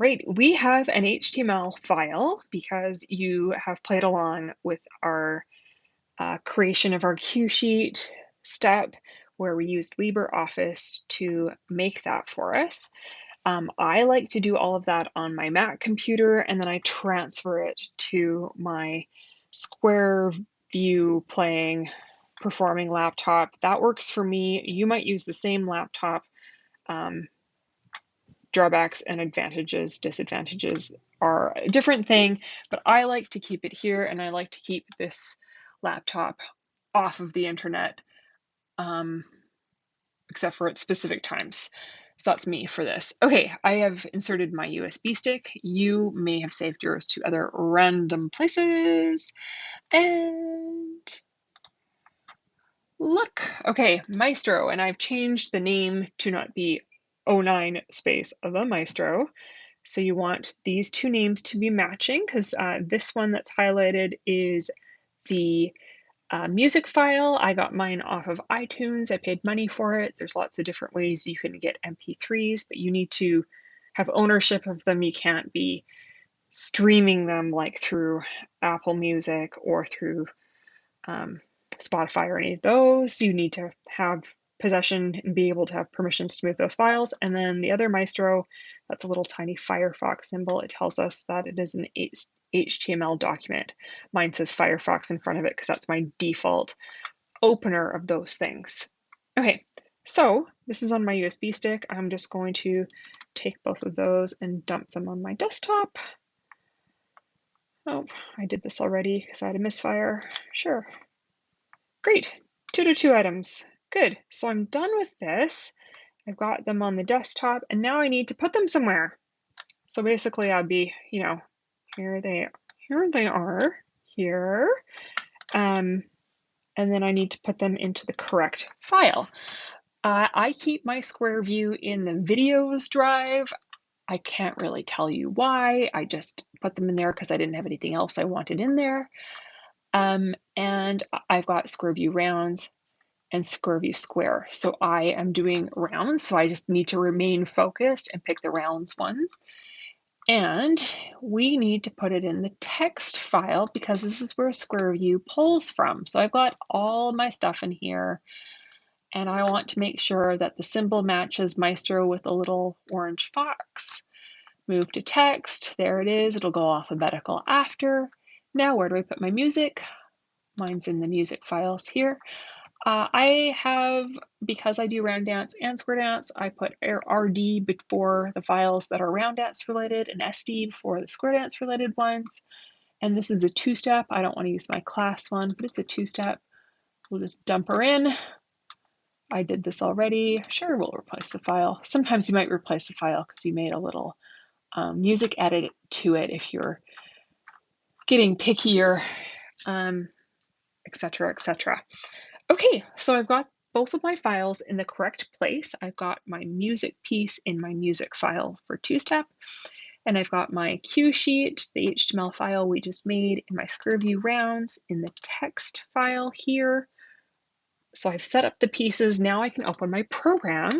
Right, we have an HTML file because you have played along with our creation of our cue sheet step where we use LibreOffice to make that for us. I like to do all of that on my Mac computer and then I transfer it to my SquareView playing, performing laptop. That works for me. You might use the same laptop. Um, Drawbacks and advantages, disadvantages are a different thing, but I like to keep it here and I like to keep this laptop off of the internet, um, except for at specific times. So that's me for this. Okay, I have inserted my USB stick. You may have saved yours to other random places. And look, okay, Maestro, and I've changed the name to not be 09 space the Maestro. So you want these two names to be matching because this one that's highlighted is the music file. I got mine off of iTunes. I paid money for it. There's lots of different ways you can get MP3s, but you need to have ownership of them. You can't be streaming them like through Apple Music or through Spotify or any of those. You need to have possession and be able to have permissions to move those files. And then the other Maestro, that's a little tiny Firefox symbol. It tells us that it is an HTML document. Mine says Firefox in front of it because that's my default opener of those things. Okay, so this is on my USB stick. I'm just going to take both of those and dump them on my desktop. Oh, I did this already because I had a misfire. Sure. Great, 2 to 2 items. Good, so I'm done with this. I've got them on the desktop and now I need to put them somewhere. So basically I'd be, here they are, here. And then I need to put them into the correct file. I keep my SquareView in the videos drive. I can't really tell you why. I just put them in there because I didn't have anything else I wanted in there. And I've got SquareView rounds and SquareView square. So I am doing rounds, so I just need to remain focused and pick the rounds one. And we need to put it in the text file because this is where SquareView pulls from. So I've got all my stuff in here and I want to make sure that the symbol matches Maestro with a little orange fox. Move to text, there it is, it'll go alphabetical after. Now where do I put my music? Mine's in the music files here. I have, because I do round dance and square dance, I put RD before the files that are round dance related and SD before the square dance related ones. And this is a two-step. I don't want to use my class one, but it's a two-step. We'll just dump her in. I did this already. Sure, we'll replace the file. Sometimes you might replace the file because you made a little music edit to it if you're getting pickier, etc., etc. Okay, so I've got both of my files in the correct place. I've got my music piece in my music file for two-step, and I've got my cue sheet, the HTML file we just made, in my SquareView rounds in the text file here. So I've set up the pieces. Now I can open my program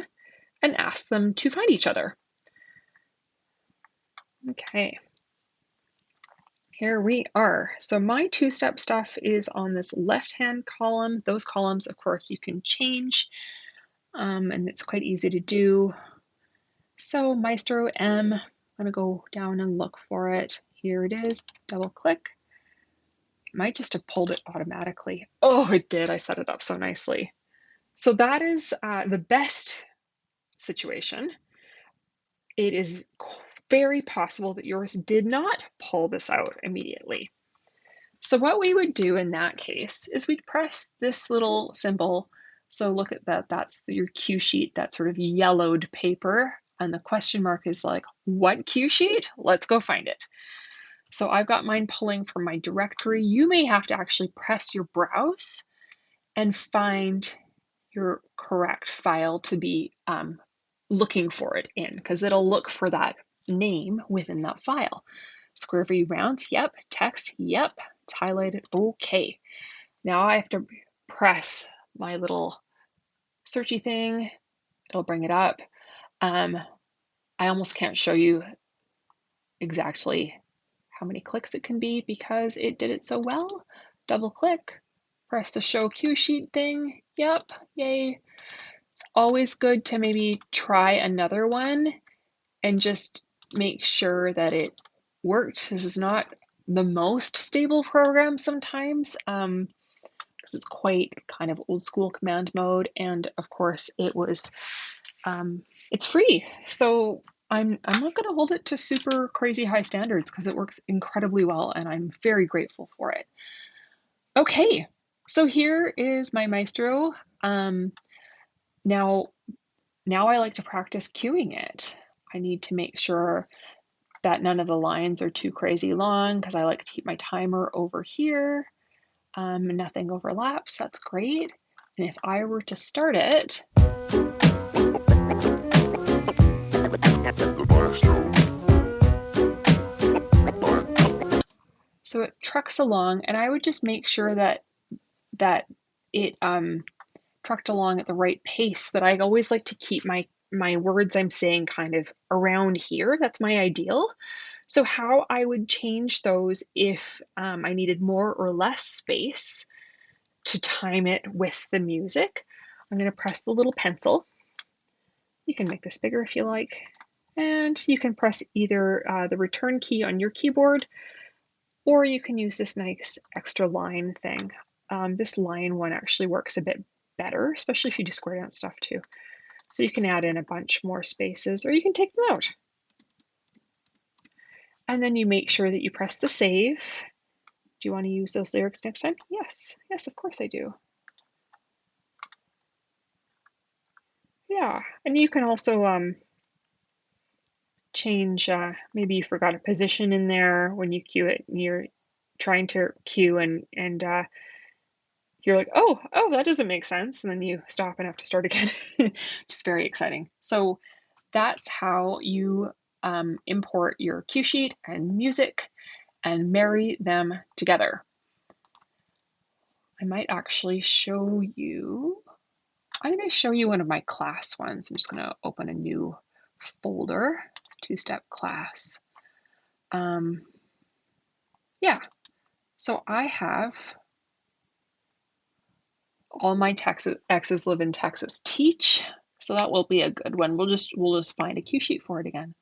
and ask them to find each other. Okay. Here we are. So my two-step stuff is on this left-hand column. Those columns, of course, you can change, and it's quite easy to do. So Maestro M, I'm gonna go down and look for it. Here it is, double click. It might just have pulled it automatically. Oh, it did, I set it up so nicely. So that is the best situation. It is very possible that yours did not pull this out immediately. So what we would do in that case is we'd press this little symbol. So look at that, that's your cue sheet, that sort of yellowed paper. And the question mark is like, what cue sheet? Let's go find it. So I've got mine pulling from my directory. You may have to actually press your browse and find your correct file to be looking for it in, because it'll look for that name within that file. SquareView rounds, yep. Text, yep. It's highlighted, okay. Now I have to press my little searchy thing. It'll bring it up. I almost can't show you exactly how many clicks it can be because it did it so well. Double click, press the show cue sheet thing. Yep, yay. It's always good to maybe try another one and just make sure that it worked. This is not the most stable program sometimes because it's quite kind of old school command mode, and of course it's free. So I'm not going to hold it to super crazy high standards because it works incredibly well, and I'm very grateful for it. Okay, so here is my Maestro. Now I like to practice cueing it. I need to make sure that none of the lines are too crazy long because I like to keep my timer over here. Nothing overlaps, that's great. And if I were to start it, so it trucks along, and I would just make sure that it trucked along at the right pace. That I always like to keep my words I'm saying kind of around here. That's my ideal. So how I would change those if I needed more or less space to time it with the music, I'm going to press the little pencil. You can make this bigger if you like. And you can press either the return key on your keyboard, or you can use this nice extra line thing. This line one actually works a bit better, especially if you do square dance stuff too. So you can add in a bunch more spaces, or you can take them out. And then you make sure that you press the save. Do you want to use those lyrics next time? Yes, yes, of course I do. Yeah, and you can also change, maybe you forgot a position in there when you cue it, and you're trying to cue and you're like, oh, that doesn't make sense. And then you stop and have to start again. Just very exciting. So that's how you import your cue sheet and music and marry them together. I might actually show you, I'm going to show you one of my class ones. I'm just going to open a new folder, two-step class. Yeah, so I have all my exes live in Texas teach, so that will be a good one. We'll just find a cue sheet for it again.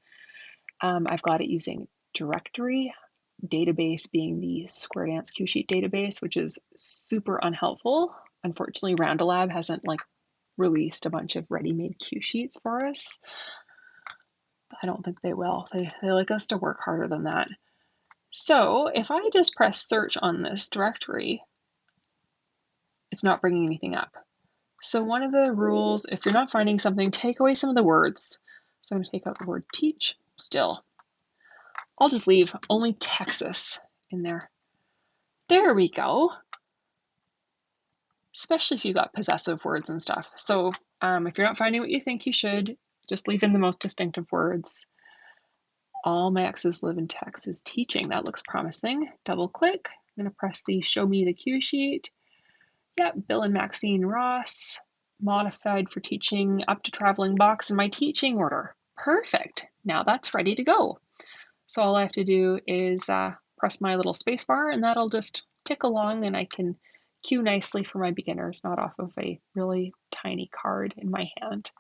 I've got it using directory database being the Square Dance cue sheet database, which is super unhelpful. Unfortunately, Randolab hasn't released a bunch of ready-made cue sheets for us. I don't think they will. They like us to work harder than that. So if I just press search on this directory, it's not bringing anything up. So one of the rules, if you're not finding something, take away some of the words. So I'm going to take out the word teach still. I'll just leave only Texas in there. There we go. Especially if you got possessive words and stuff. So if you're not finding what you think you should, just leave in the most distinctive words. All my exes live in Texas teaching. That looks promising. Double click. I'm going to press the show me the cue sheet. Yep, Bill and Maxine Ross, modified for teaching up to traveling box in my teaching order. Perfect. Now that's ready to go. So all I have to do is press my little space bar, and that'll just tick along, and I can cue nicely for my beginners, not off of a really tiny card in my hand.